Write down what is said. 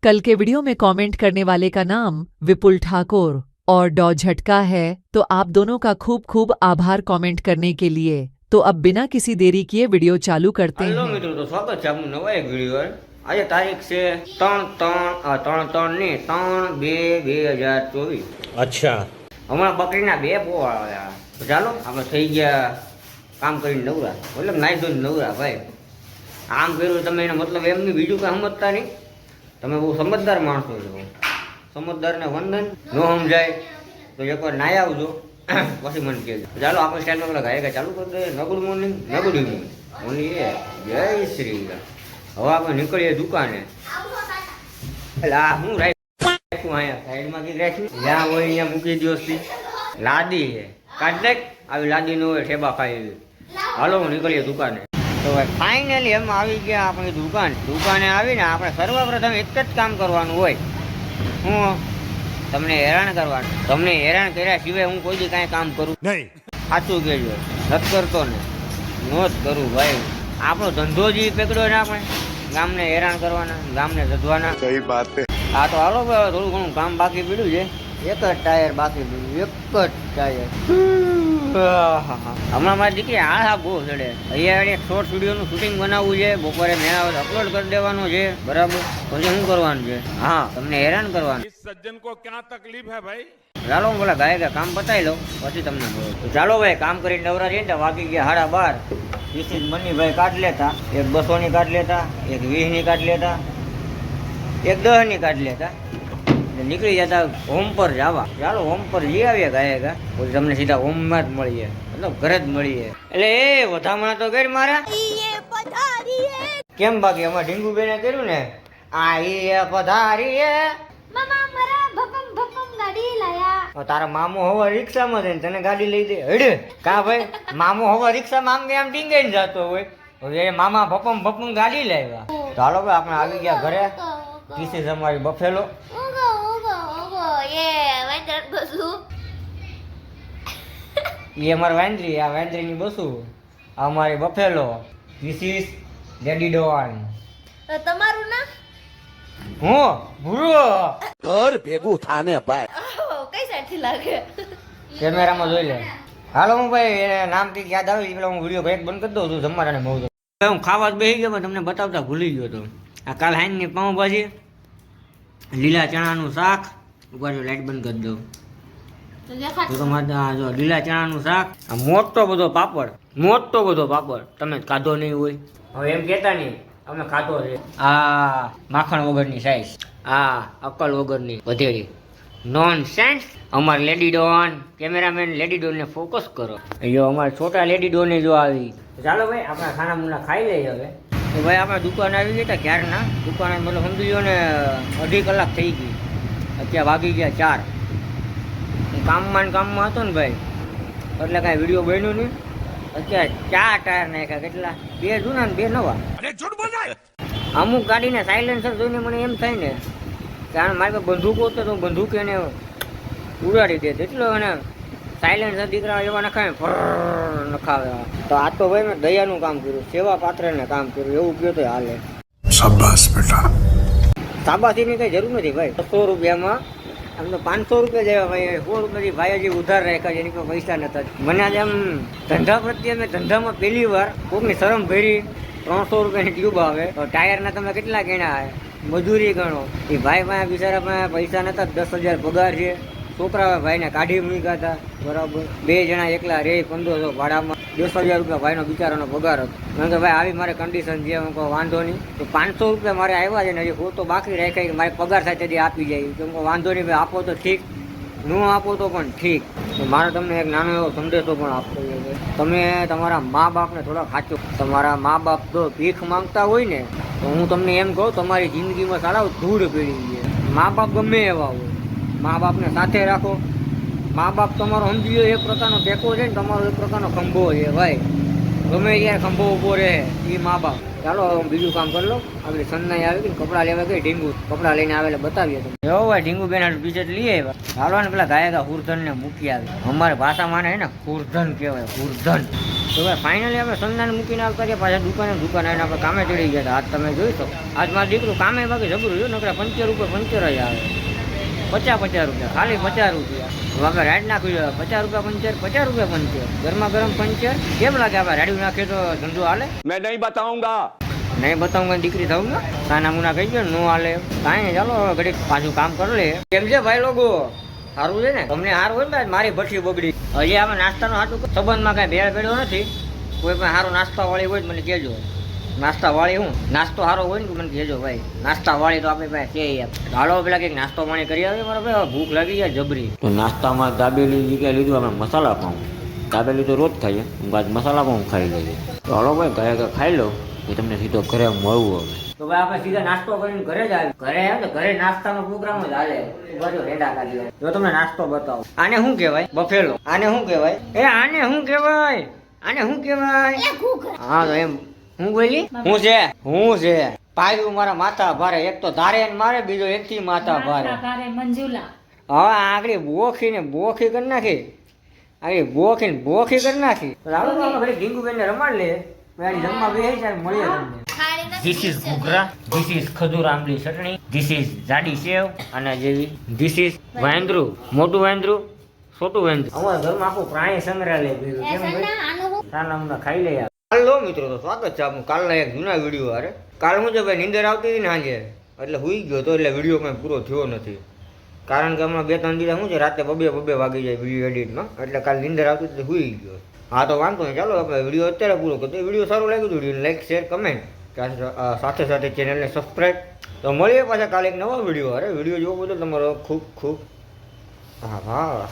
कल के वीडियो में कमेंट करने वाले का नाम विपुल ठाकुर और डॉ झटका है, तो आप दोनों का खूब खूब आभार कमेंट करने के लिए। तो अब बिना किसी देरी किए वीडियो चालू करते हेलो हैं। मित्रों, तो स्वागत है आपનું નવા એક વિડિયો પર। આજે તારીખ છે 3/3/2024। अच्छा હમણાં બકરીના બે પોળ આવ્યા। તો ચાલો આપણે થઈ ગયા કામ કરીને નવરા, મતલબ નાઈ ધોઈને નવરા ભાઈ। આમ કર્યું તમે એનો મતલબ એમ નહીં, બીજું કાંઈ સમજતા નહીં। તમે બહુ સમજદાર માણસો છો, સમજદારને વંદન। ન સમજાય તો એકવાર નાઈ આવજો, પછી મને કહેજો। ચાલો આપણે સ્ટાઇલમાં પેલા ગાયકા ચાલુ કરી દઈએ। ન ગુડ મોર્નિંગ, ન ગુડ ઇવનિંગ, ઓનલી એ જય શ્રી રામ। હવે આપણે નીકળીએ દુકાને। એટલે આ હું રાખ્યું અહીંયા સાઈડમાં કઈ રાખ્યું, જ્યાં હોય અહીંયા મૂકી દિવસથી લાદી છે, કાઢ નાખ। આવી લાદી ન હોય ઠેબા ખાઈ એવી। હાલો નીકળીએ દુકાને। તો ફાઇનલી એમ આવી ગયા આપણી દુકાને આવીને આપણે સર્વપ્રથમ એક જ કામ કરવાનું હોય, હું તમને હેરાન કરવાનું। તમને હેરાન કર્યા સિવાય હું કોઈ દી કાંઈ કામ કરું નહીં, સાચું કહેજો। નથી કરતો ને, નો જ કરું ભાઈ। આપણો ધંધો જ પકડ્યો ને આપણે, ગામને હેરાન કરવાના, ગામને જધવાના। સહી વાત છે। હા તો હાલો થોડું ઘણું કામ બાકી પડ્યું છે, એક જ ટાયર બાકી પડ્યું, એક જ ટાયર। હમણાં મારી દીકરી હા બહુ ચડે। અહીંયા એક શોર્ટ વિડીયોનું શૂટિંગ બનાવવું છે, બપોરે મેં અપલોડ કરી દેવાનું છે, બરાબર? પછી શું કરવાનું છે? હા, તમને હેરાન કરવાનું। सज्जन को क्या तकलीफ है भाई? ચાલો હું પેલા ગાયકા કામ પતાવી લઉં, પછી તમને બોલું। તો ચાલો ભાઈ કામ કરીને નવરા જઈને તો વાગી ગયા 12:30। વીસી મનીભાઈ કાઢ લેતા, એક 200ની કાઢ લેતા, એક 20ની કાઢ લેતા, એક 10ની કાઢ લેતા, નીકળી જતા હોમ પર જવા। ચાલો હોમ પર જઈ આવીએ ગાયકા, પછી તમને સીધા હોમમાં જ મળીએ, મતલબ ઘરે જ મળીએ। એટલે એ વધામણા તો કરી મારા કેમ, બાકી અમારે ઢીંગુ બેને કર્યું ને આ એ પધારી તારા મામો હવા રિક્ષામાં જઈને તને ગાડી લઈ દે હડે કા ભાઈ? મામો હવા રિક્ષામાં આમ ને આમ ટીંગાઈને જતો હોય, હવે મામા ભપમ ગાડી લાવ્યા। તો હાલો ભાઈ આપણે આવી ગયા ઘરે। ધીસ ઇઝ અમારી બફેલો। એ અમારી વાંદરી, આ વાંદરીની બસુ, આ અમારી Buffalo. This is lady Don. તમારું નામ? હું ભૂરો ઘર ભેગું થાને ભાઈ। કઈ સાઈડ થી લાગે? કેમેરામાં જોઈ લે। હાલો હું ભાઈ એને નામ કઈક યાદ આવી પેલા હું વિડીયો બ્રેક બંધ કરી દઉં છું, જમવાને બહુ હું ખાવા જ બેસી ગયો પણ તમને બતાવતા ભૂલી ગયો તો। આ કાલ હાઈનની પાઉંભાજી, લીલા ચણાનું શાક, ઉપર લાઈટ બંધ કરી દઉં તો તમારે જો લીલા ચણાનું શાક, આ મોટો બધો પાપડ તમે ખાધો નહીં હોય, હવે એમ કહેતા નહીં અમે ખાધો છે। આ માખણ વગરની સાઈઝ, આ અક્કલ વગરની વધેરી નોન સેન્સ। અમાર લેડી ડોન કેમેરામેન લેડી ડોનને ફોકસ કરો। જો અમારે છોટા લેડી ડોને જો આવી। ચાલો ભાઈ આપણે ખાના મુના ખાઈ લઈએ હવે। તો ભાઈ આપણે દુકાને આવી ગયા ક્યારના, દુકાને મતલબ સમજી લો ને 2.5 કલાક થઈ ગઈ, અત્યારે વાગી ગયા 4। હું કામમાં હતો ને ભાઈ, એટલે કાંઈ વિડીયો બન્યો નહીં। અત્યારે 4 ટાયર નાખ્યા, કેટલા? 2 જૂના ને 2 નવા। અમુક ગાડીને સાયલેન્સર જોઈને મને એમ થાય ને કે મારી પાસે બંદૂક હોત તો બંદૂક એને ઉડાડી દે, એટલો એને સાયલેન્સર દીકરા એવા નખાવે નખાવે। તો આ તો ભાઈ મેં દયાનું કામ કર્યું, સેવા પાત્રને કામ કર્યું, એવું કહ્યું તો હાલે। शाबाश बेटा। શાબાશીની કઈ જરૂર નથી ભાઈ। 100 રૂપિયામાં આમ તો 500 રૂપિયા જેવા ભાઈ, 100 રૂપિયાથી ભાઈ હજી ઉધાર રાખ્યા, જેની કોઈ પૈસા નતા। મને આજે આમ ધંધા પ્રત્યે મેં ધંધામાં પહેલી વાર કોકની શરમ ભરી 300 રૂપિયાની ટ્યુબ આવે તો ટાયરના તમે કેટલા ગણ્યા, મજૂરી ગણો। એ ભાઈ પાસે બિચારા પાસે પૈસા નતા, 10,000 પગાર છે, છોકરા ભાઈને કાઢી મૂક્યા હતા, બરાબર? 2 જણા એકલા રે 1500 ભાડામાં, 10,000 રૂપિયા ભાઈનો બિચારાનો પગાર હતો। કારણ કે ભાઈ આવી મારે કન્ડિશન છે, હું કહું વાંધો નહીં, તો 500 રૂપિયા મારે આવ્યા છે ને હજી તો બાકી રાખ્યા કે મારે પગાર થાય તેથી આપી જાય, તો હું વાંધો નહીં ભાઈ, આપો તો ઠીક, ન આપો તો પણ ઠીક। તો મારે તમને એક નાનો એવો સંદેશો પણ આપવો છે, તમે તમારા મા બાપને થોડા ખાચો। તમારા મા બાપ જો ભીખ માંગતા હોય ને તો હું તમને એમ કહું, તમારી જિંદગીમાં સારા ધૂળ પીડી છે। મા બાપ ગમે એવા હોય, મા બાપને સાથે રાખો। મા બાપ તમારો સમજી લો એક પ્રકારનો ટેકો છે ને, તમારો એક પ્રકારનો ખંભો છે ભાઈ, ગમે ત્યારે ખંભો ઊભો રહે એ મા બાપ। ચાલો હું બીજું કામ કરી લઉં. આપણે સન્નાઈ આવી ગઈ, કપડાં લેવા ગઈ ઢીંગુ, કપડાં લઈને આવેલા બતાવીએ તમે. જો ભાઈ ઢીંગુ બેન બીજે લઈ આવ્યા. હાલો ને પેલા ગાયકા હુરધન ને મૂકી આવી. અમારી ભાષામાં ને હુરધન કહેવાય, હુરધન. તો ભાઈ ફાઇનલી આપણે સંદાને મૂકીને આવતા રહ્યા પાછા દુકાને આવીને આપણે કામે ચડી ગયા હતા. આજ તમે જોઈ શકો, આજ મારું દીકરું કામે બાકી જબરું જો નકરા પંચર ઉપર પંચર જ આવે. 50 રૂપિયા, ખાલી 50 રૂપિયા. હવે આપણે રાઈડ નાખ્યું, 50 રૂપિયા પંચર, 50 રૂપિયા પંચર, ગરમા ગરમ પંચર. કેમ લાગે આપણે રાડ્યું નાખીએ તો ધંધો હાલે? मैं नहीं बताऊंगा. નહીં બતાવું દીકરી થવું ને સાના મુના કહી ગયો નો હાલે. કાંઈ નહીં, ચાલો હવે ઘડીક પાછું કામ કરી લે. કેમ છે ભાઈ લોકો? સારું છે ને? તમને સારું હોય ને? મારી ભઠ્ઠી બગડી. હજી આપણે નાસ્તાનું સાચું સંબંધમાં કાંઈ ભેળ ભેળો નથી. કોઈ પણ સારું નાસ્તા વાળી હોય મને કહેજો. નાસ્તા વાળી હું નાસ્તો સારો હોય ને મને કહેજો ભાઈ. નાસ્તા વાળી તો આપણી પાસે છે યાર. હાલો પેલા કંઈક નાસ્તો પાણી કરી આવે મારા ભાઈ, ભૂખ લાગી જાય જબરી. તો નાસ્તામાં દાબેલી જગ્યાએ લીધું આપણે મસાલા પાઉં. દાબેલી તો રોજ ખાઈએ, હું આજ મસાલા પાઉં ખાઈ લઈએ. તો હાલો ભાઈ ગયા ખાઈ લો એ તમને સીધો ઘરે મળવું હવે. તો ભાઈ આપણે સીધા નાસ્તો કરીને ઘરે જ આવી. ઘરે આવે તો ઘરે નાસ્તાનો પ્રોગ્રામ જ હાલે. બધો રેડા કાઢી જો તમને નાસ્તો બતાવો. આને શું કહેવાય? બફેલો. આને શું કહેવાય? આને શું કહેવાય? આને શું કહેવાય? હા તો એમ હું બોલી હું છે પાયું મારા માથા ભારે. એક તો ધારે ને મારે, બીજો એકથી માથા ભારે. મંજુલા હવે આગળ બોખી કરી નાખી. આગળ બોખી કરી નાખી. ઘરે ઢીંગુબેન ને રમાડ લે. જમવા બેસી ત્યારે મળીએ તમને. This is ghughra, this is ખજૂર આંબલી ચટણી, ધીસ ઇઝ જાડી સેવ અને જેવી, ધીસ ઇઝ વાંદરું, મોટું વાંદરું, છોટું વાંદરું. અમારા ઘરમાં આખું પ્રાણી સંગ્રહાલય ભેગું. કેમ ભાઈ? સાના હમણાં ખાઈ લે યાર. હાલો મિત્રો, તો સ્વાગત છે આપણું કાલના એક જૂના વિડીયો. અરે કાલ હું છે ભાઈ નીંદર આવતી હતી ને સાંજે, એટલે હુઈ ગયો તો, એટલે વિડીયો કંઈ પૂરો થયો નથી. કારણ કે હમણાં 2-3 દિવસ શું છે રાતે 2 વાગી જાય વિડીયો એડિટમાં, એટલે કાલ નીંદર આવતી હતી હુઈ ગયો. હા તો વાંધો નહીં, ચાલો આપણે વિડીયો અત્યારે પૂરો કરતો. વિડીયો સારું લાગ્યું તો વિડીયો લાઈક, શેર, કમેન્ટ, સાથે સાથે ચેનલને સબસ્ક્રાઈબ. તો મળીએ પાછા કાલે એક નવા વિડીયો. અરે વિડીયો જોવો બધો તમારો ખૂબ આભાર.